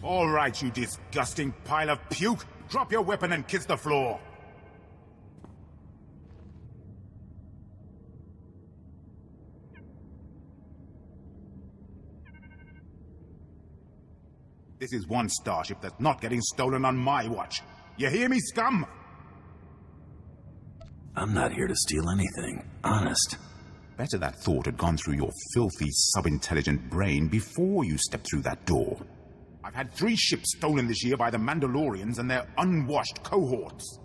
All right, you disgusting pile of puke. Drop your weapon and kiss the floor. This is one starship that's not getting stolen on my watch. You hear me, scum? I'm not here to steal anything, honest. Better that thought had gone through your filthy, sub-intelligent brain before you stepped through that door. I've had 3 ships stolen this year by the Mandalorians and their unwashed cohorts.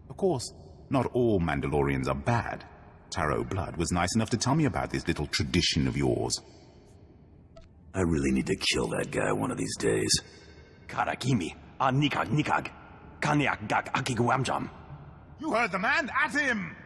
Of course, not all Mandalorians are bad. Taro Blood was nice enough to tell me about this little tradition of yours. I really need to kill that guy one of these days. Karakimi, nikag, kanyak gak akiguamjam. You heard the man! At him!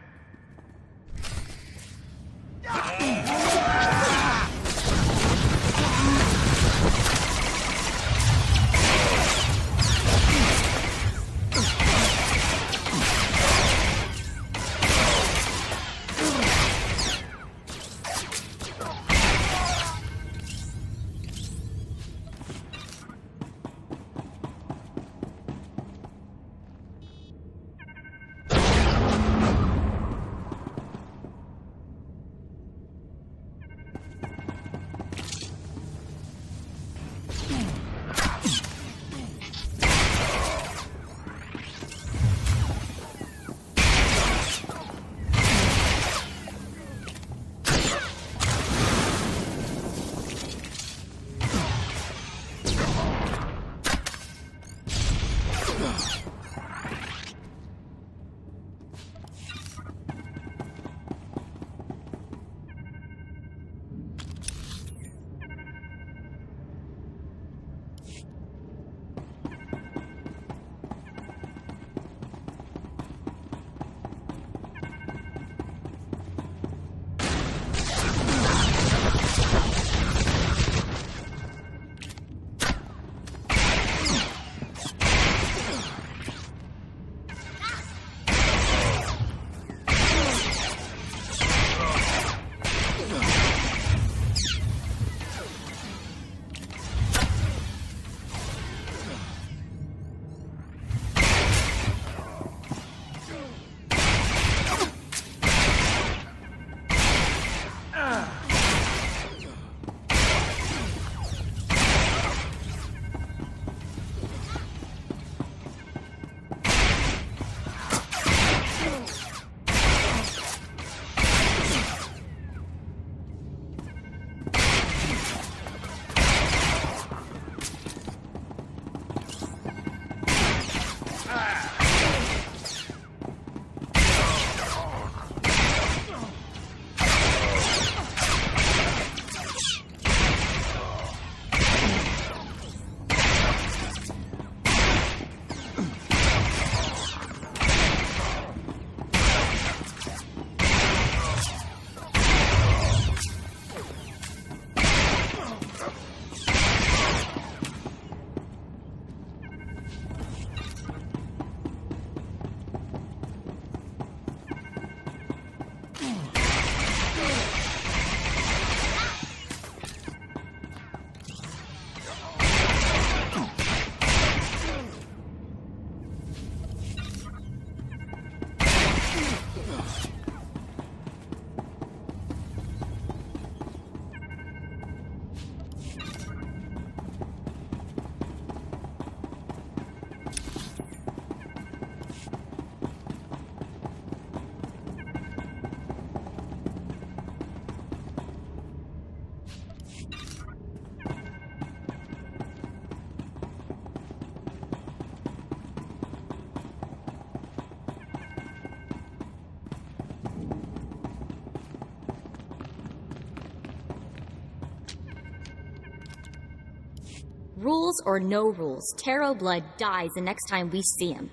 Rules or no rules, Taro Blood dies the next time we see him.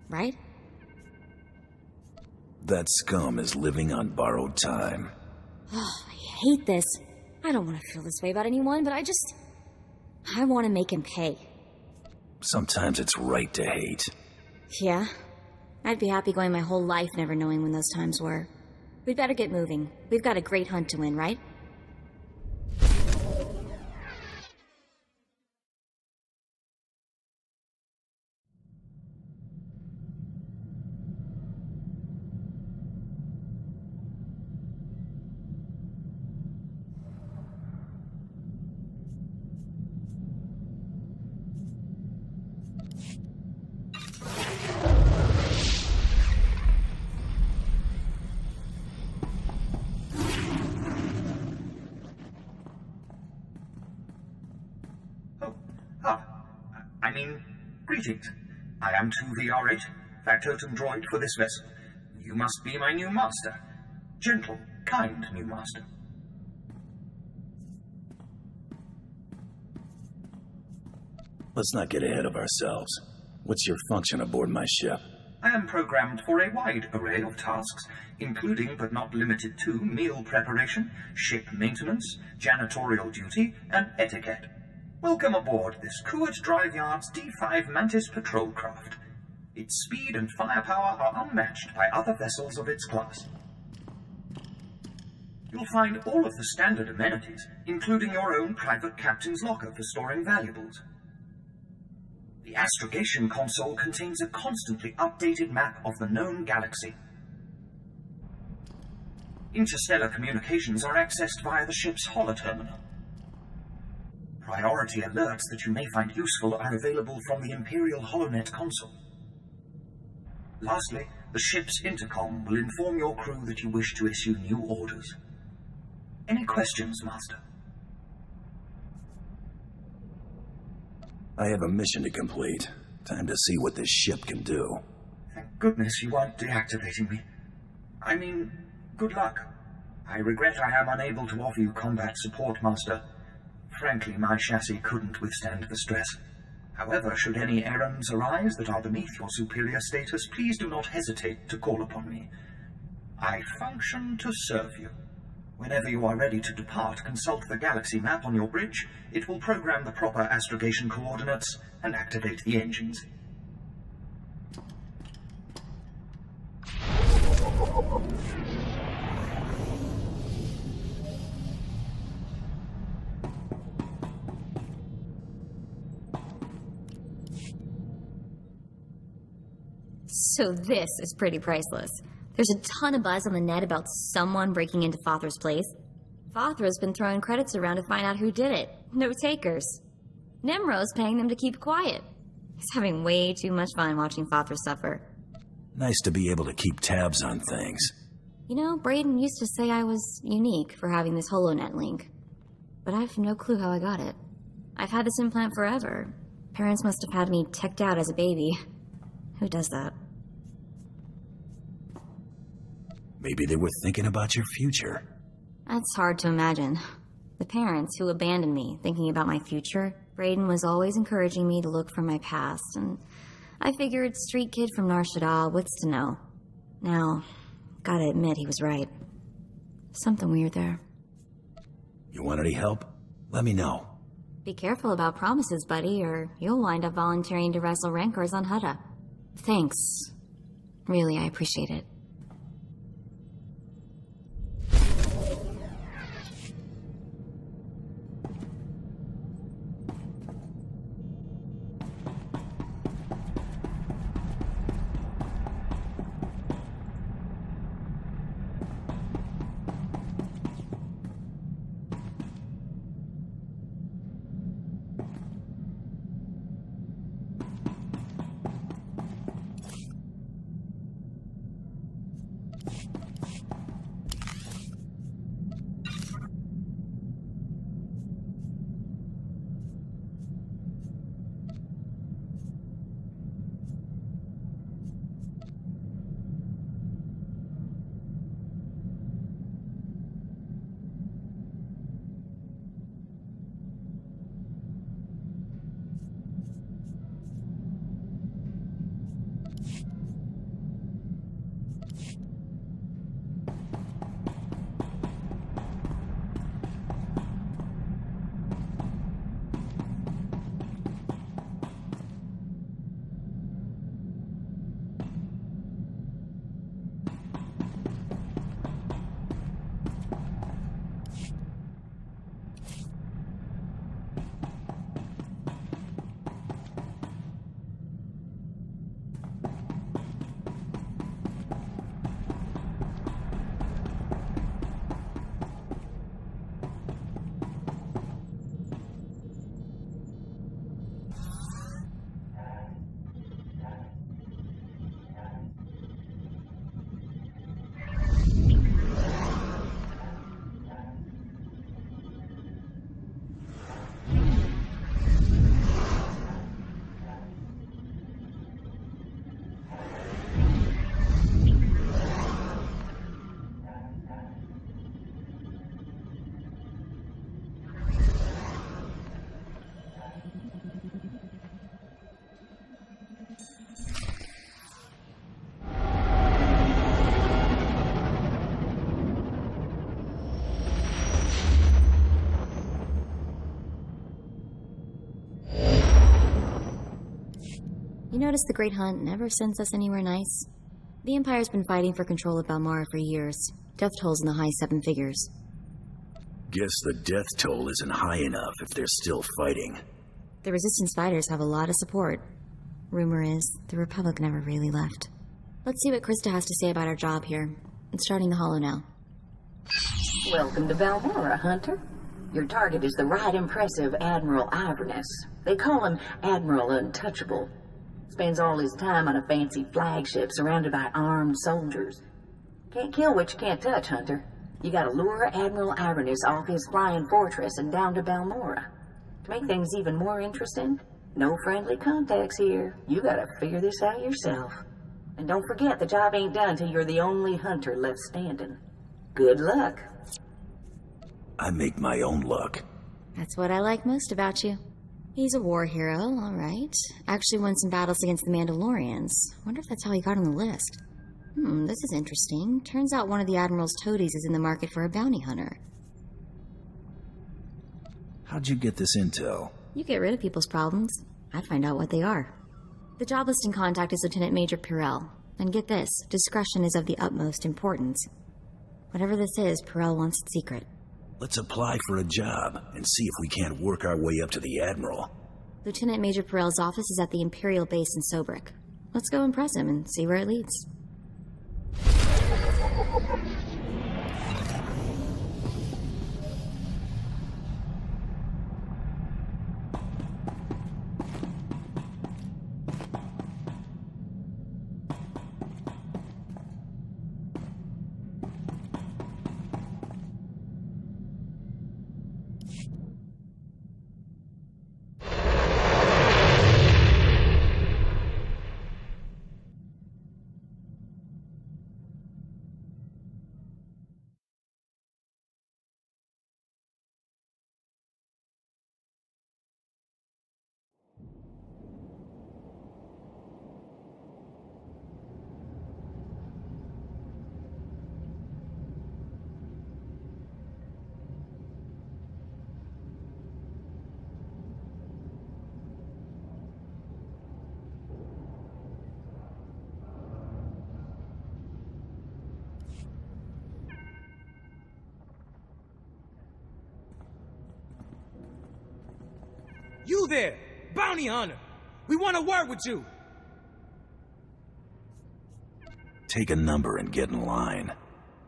Right? That scum is living on borrowed time. Oh, I hate this. I don't want to feel this way about anyone, but I want to make him pay. Sometimes it's right to hate. Yeah? I'd be happy going my whole life never knowing when those times were. We'd better get moving. We've got a great hunt to win, right? Greetings. I am 2VR8, factotum droid for this vessel. You must be my new master. Gentle, kind new master. Let's not get ahead of ourselves. What's your function aboard my ship? I am programmed for a wide array of tasks, including but not limited to meal preparation, ship maintenance, janitorial duty, and etiquette. Welcome aboard this Kuat Drive Yard's D5 Mantis patrol craft. Its speed and firepower are unmatched by other vessels of its class. You'll find all of the standard amenities, including your own private captain's locker for storing valuables. The astrogation console contains a constantly updated map of the known galaxy. Interstellar communications are accessed via the ship's holoterminal. Priority alerts that you may find useful are available from the Imperial HoloNet console. Lastly, the ship's intercom will inform your crew that you wish to issue new orders. Any questions, Master? I have a mission to complete. Time to see what this ship can do. Thank goodness you aren't deactivating me. I mean, good luck. I regret I am unable to offer you combat support, Master. Frankly, my chassis couldn't withstand the stress. However, should any errands arise that are beneath your superior status, please do not hesitate to call upon me. I function to serve you. Whenever you are ready to depart, consult the galaxy map on your bridge. It will program the proper astrogation coordinates and activate the engines. So this is pretty priceless. There's a ton of buzz on the net about someone breaking into Fothra's place. Fothra's been throwing credits around to find out who did it. No takers. Nemro's paying them to keep quiet. He's having way too much fun watching Fothra suffer. Nice to be able to keep tabs on things. You know, Brayden used to say I was unique for having this HoloNet link. But I have no clue how I got it. I've had this implant forever. Parents must have had me teched out as a baby. Who does that? Maybe they were thinking about your future. That's hard to imagine. The parents who abandoned me, thinking about my future, Brayden was always encouraging me to look for my past, and I figured street kid from Nar Shaddaa, what's to know? Now, gotta admit he was right. Something weird there. You want any help? Let me know. Be careful about promises, buddy, or you'll wind up volunteering to wrestle Rancors on Hutta. Thanks. Really, I appreciate it. You notice the Great Hunt never sends us anywhere nice? The Empire's been fighting for control of Balmora for years. Death tolls in the high 7 figures. Guess the death toll isn't high enough if they're still fighting. The Resistance fighters have a lot of support. Rumor is, the Republic never really left. Let's see what Krista has to say about our job here. It's starting the holo now. Welcome to Balmora, Hunter. Your target is the right impressive Admiral Iverness. They call him Admiral Untouchable. Spends all his time on a fancy flagship surrounded by armed soldiers. Can't kill what you can't touch, Hunter. You gotta lure Admiral Iverness off his flying fortress and down to Balmora. To make things even more interesting, no friendly contacts here. You gotta figure this out yourself. And don't forget, the job ain't done till you're the only hunter left standing. Good luck. I make my own luck. That's what I like most about you. He's a war hero, all right. Actually won some battles against the Mandalorians. Wonder if that's how he got on the list. This is interesting. Turns out one of the Admiral's toadies is in the market for a bounty hunter. How'd you get this intel? You get rid of people's problems. I find out what they are. The job listing contact is Lieutenant Major Pirel. And get this, discretion is of the utmost importance. Whatever this is, Pirel wants it secret. Let's apply for a job and see if we can't work our way up to the Admiral. Lieutenant Major Pirel's office is at the Imperial base in Sobrik. Let's go impress him and see where it leads. You there, bounty hunter. We want to work with you. Take a number and get in line.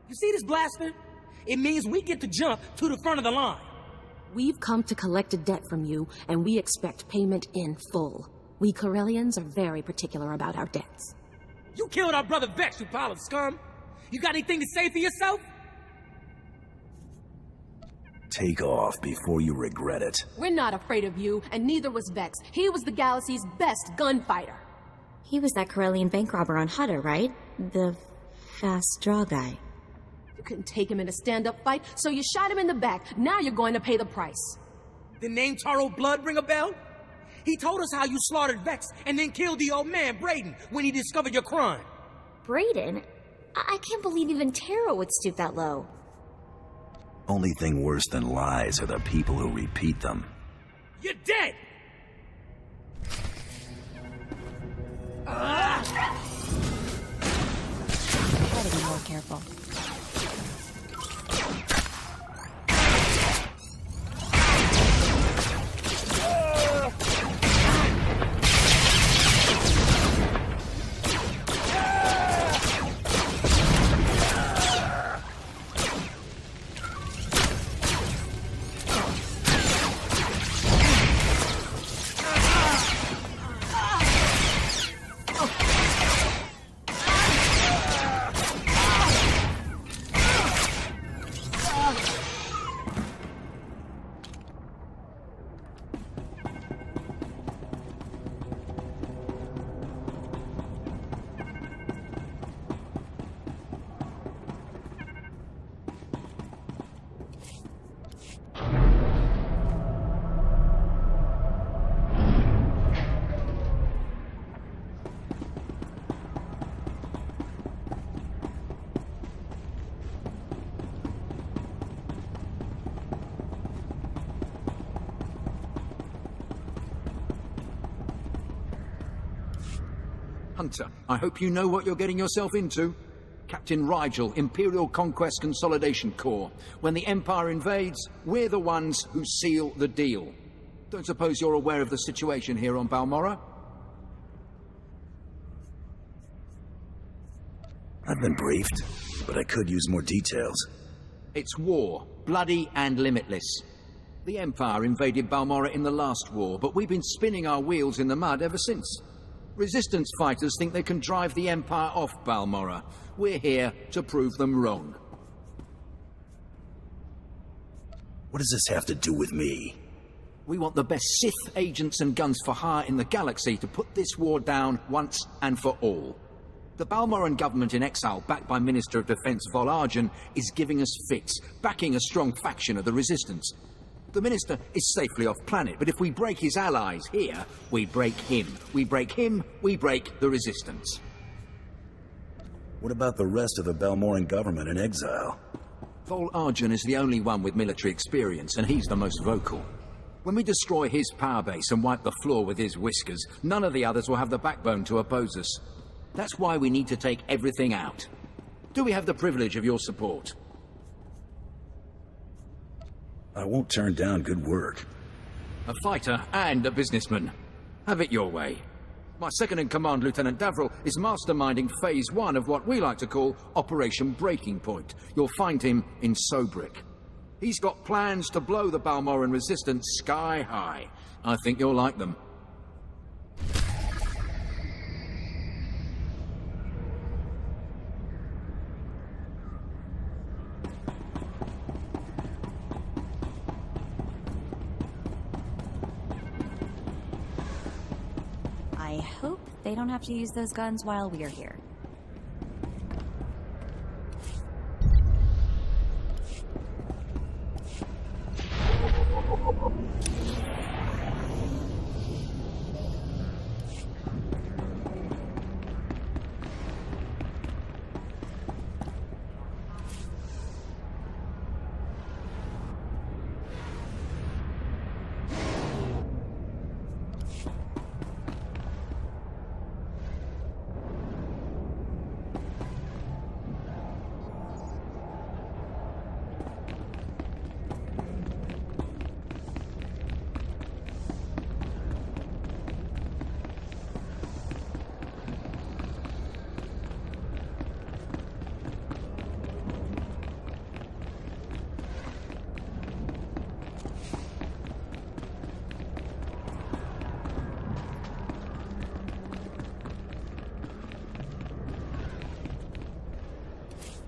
You see this blaster? It means we get to jump to the front of the line. We've come to collect a debt from you, and we expect payment in full. We Corellians are very particular about our debts. You killed our brother Vex, you pile of scum. You got anything to say for yourself? Take off before you regret it. We're not afraid of you, and neither was Vex. He was the galaxy's best gunfighter. He was that Corellian bank robber on Hutter, right? The fast draw guy. You couldn't take him in a stand-up fight, so you shot him in the back. Now you're going to pay the price. The name Taro Blood ring a bell? He told us how you slaughtered Vex and then killed the old man, Brayden, when he discovered your crime. Brayden? I can't believe even Taro would stoop that low. Only thing worse than lies are the people who repeat them. You're dead! Try to be more careful. Hunter, I hope you know what you're getting yourself into. Captain Rigel, Imperial Conquest Consolidation Corps. When the Empire invades, we're the ones who seal the deal. Don't suppose you're aware of the situation here on Balmorra? I've been briefed, but I could use more details. It's war, bloody and limitless. The Empire invaded Balmorra in the last war, but we've been spinning our wheels in the mud ever since. Resistance fighters think they can drive the Empire off Balmorra. We're here to prove them wrong. What does this have to do with me? We want the best Sith agents and guns for hire in the galaxy to put this war down once and for all. The Balmorran government in exile, backed by Minister of Defense Vol Argen, is giving us fits, backing a strong faction of the Resistance. The Minister is safely off-planet, but if we break his allies here, we break him. We break him, we break the Resistance. What about the rest of the Balmorran government in exile? Vol Argen is the only one with military experience, and he's the most vocal. When we destroy his power base and wipe the floor with his whiskers, none of the others will have the backbone to oppose us. That's why we need to take everything out. Do we have the privilege of your support? I won't turn down good work. A fighter and a businessman. Have it your way. My second-in-command, Lieutenant Davril, is masterminding Phase 1 of what we like to call Operation Breaking Point. You'll find him in Sobrik. He's got plans to blow the Balmorran resistance sky high. I think you'll like them. I hope they don't have to use those guns while we're here.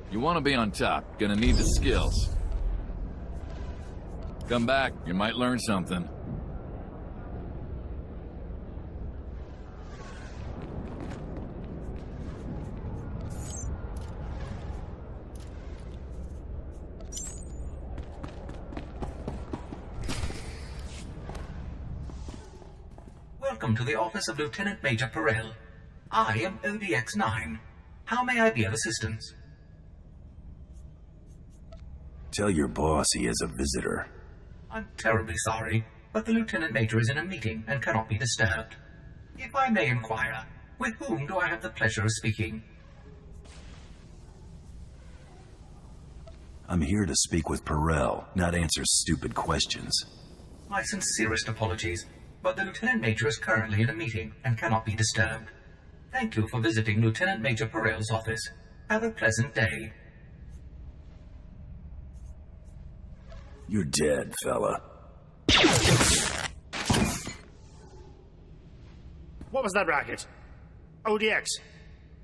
You want to be on top, gonna need the skills. Come back, you might learn something. Welcome to the office of Lieutenant Major Perel. I am ODX-9. How may I be of assistance? Tell your boss he is a visitor. I'm terribly sorry, but the Lieutenant Major is in a meeting and cannot be disturbed. If I may inquire, with whom do I have the pleasure of speaking? I'm here to speak with Perel, not answer stupid questions. My sincerest apologies, but the Lieutenant Major is currently in a meeting and cannot be disturbed. Thank you for visiting Lieutenant Major Perel's office. Have a pleasant day. You're dead, fella. What was that racket? ODX.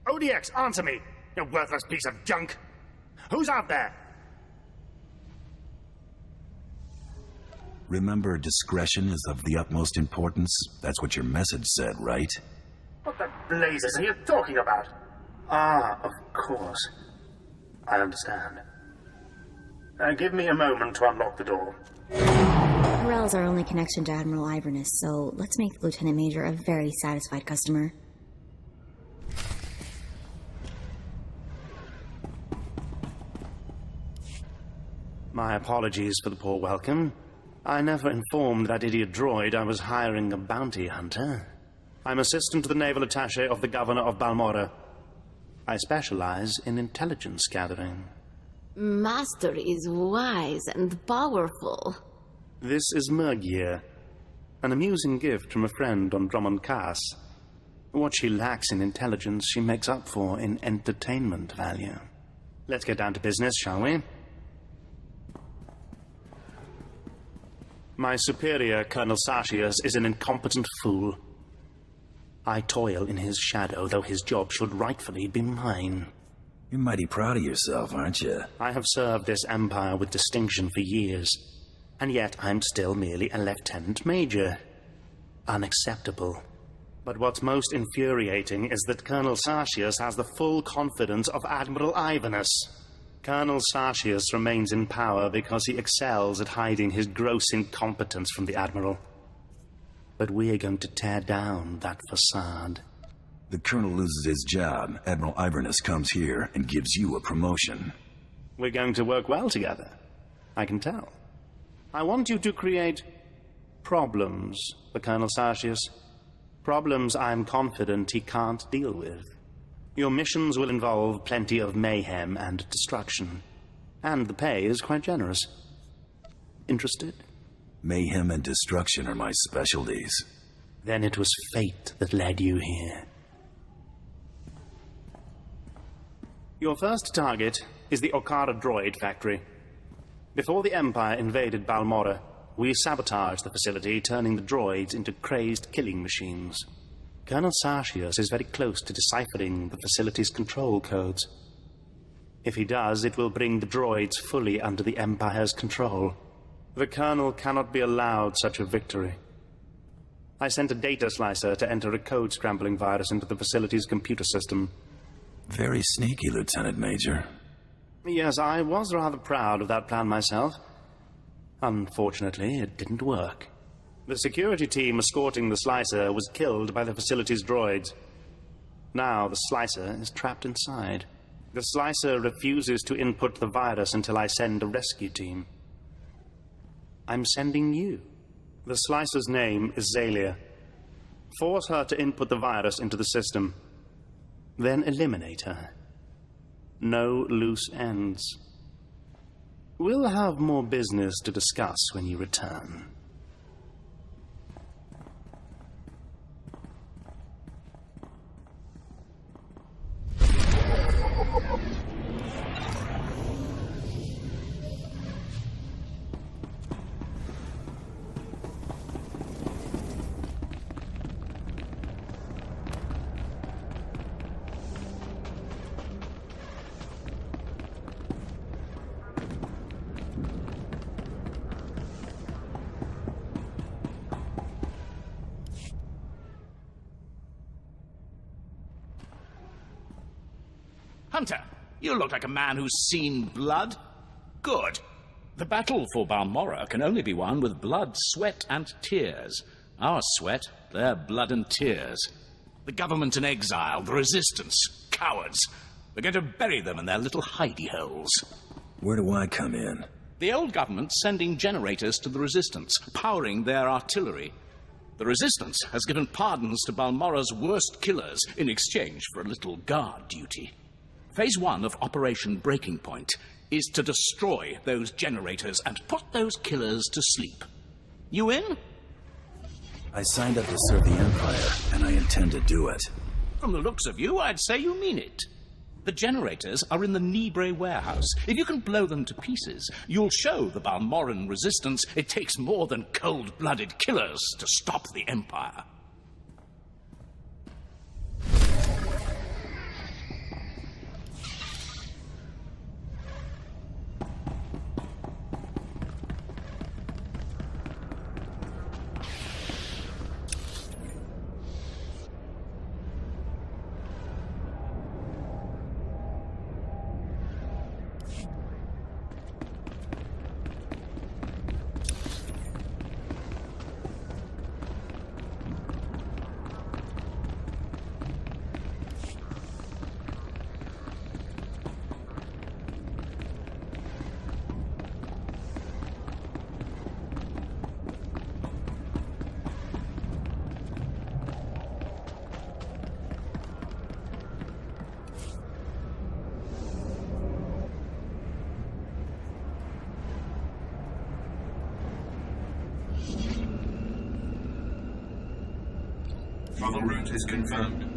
ODX, answer me, you worthless piece of junk. Who's out there? Remember, discretion is of the utmost importance. That's what your message said, right? What the blazes are you talking about? Ah, of course. I understand. Give me a moment to unlock the door. Perel's our only connection to Admiral Iverness, so let's make the Lieutenant Major a very satisfied customer. My apologies for the poor welcome. I never informed that idiot droid I was hiring a bounty hunter. I'm assistant to the naval attaché of the governor of Balmora. I specialize in intelligence gathering. Master is wise and powerful. This is Mergier, an amusing gift from a friend on Drummond Cass. What she lacks in intelligence, she makes up for in entertainment value. Let's get down to business, shall we? My superior, Colonel Sartius, is an incompetent fool. I toil in his shadow, though his job should rightfully be mine. You're mighty proud of yourself, aren't you? I have served this empire with distinction for years, and yet I'm still merely a lieutenant major. Unacceptable. But what's most infuriating is that Colonel Sartius has the full confidence of Admiral Ivanus. Colonel Sartius remains in power because he excels at hiding his gross incompetence from the Admiral. But we are going to tear down that facade. The Colonel loses his job, Admiral Ivanus comes here and gives you a promotion. We're going to work well together. I can tell. I want you to create problems for Colonel Sartius. Problems I'm confident he can't deal with. Your missions will involve plenty of mayhem and destruction. And the pay is quite generous. Interested? Mayhem and destruction are my specialties. Then it was fate that led you here. Your first target is the Okara droid factory. Before the Empire invaded Balmora, we sabotaged the facility, turning the droids into crazed killing machines. Colonel Sartius is very close to deciphering the facility's control codes. If he does, it will bring the droids fully under the Empire's control. The Colonel cannot be allowed such a victory. I sent a data slicer to enter a code-scrambling virus into the facility's computer system. Very sneaky, Lieutenant Major. Yes, I was rather proud of that plan myself. Unfortunately, it didn't work. The security team escorting the slicer was killed by the facility's droids. Now the slicer is trapped inside. The slicer refuses to input the virus until I send a rescue team. I'm sending you. The slicer's name is Zalia. Force her to input the virus into the system. Then eliminate her. No loose ends. We'll have more business to discuss when you return. Hunter, you look like a man who's seen blood. Good. The battle for Balmora can only be won with blood, sweat, and tears. Our sweat, their blood and tears. The government in exile, the resistance, cowards. We're going to bury them in their little hidey holes. Where do I come in? The old government's sending generators to the resistance, powering their artillery. The resistance has given pardons to Balmora's worst killers in exchange for a little guard duty. Phase 1 of Operation Breaking Point is to destroy those generators and put those killers to sleep. You in? I signed up to serve the Empire, and I intend to do it. From the looks of you, I'd say you mean it. The generators are in the Nibre warehouse. If you can blow them to pieces, you'll show the Balmoran resistance it takes more than cold-blooded killers to stop the Empire. Travel route is confirmed.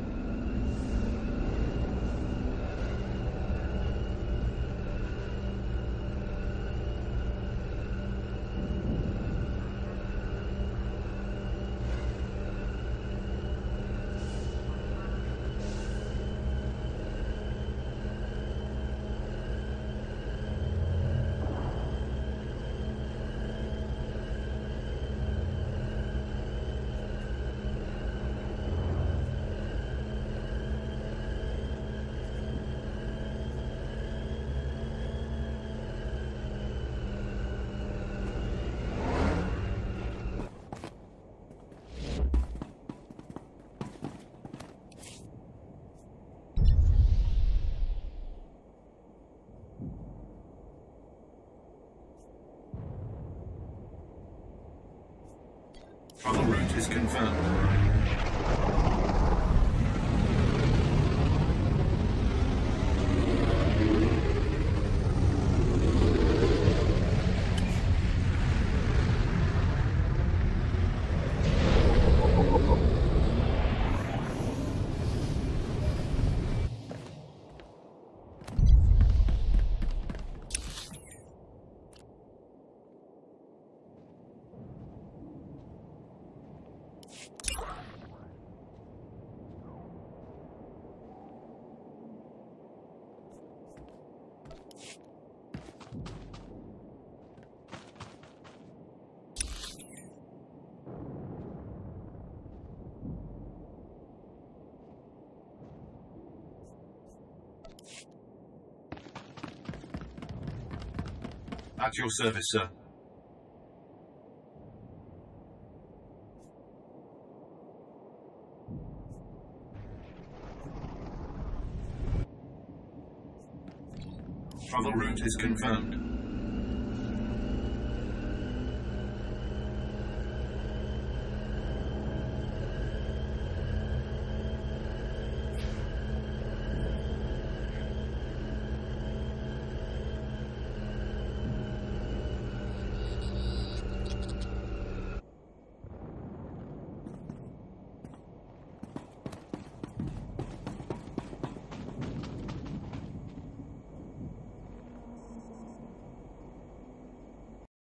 Travel route is confirmed. At your service, sir. Travel route is confirmed.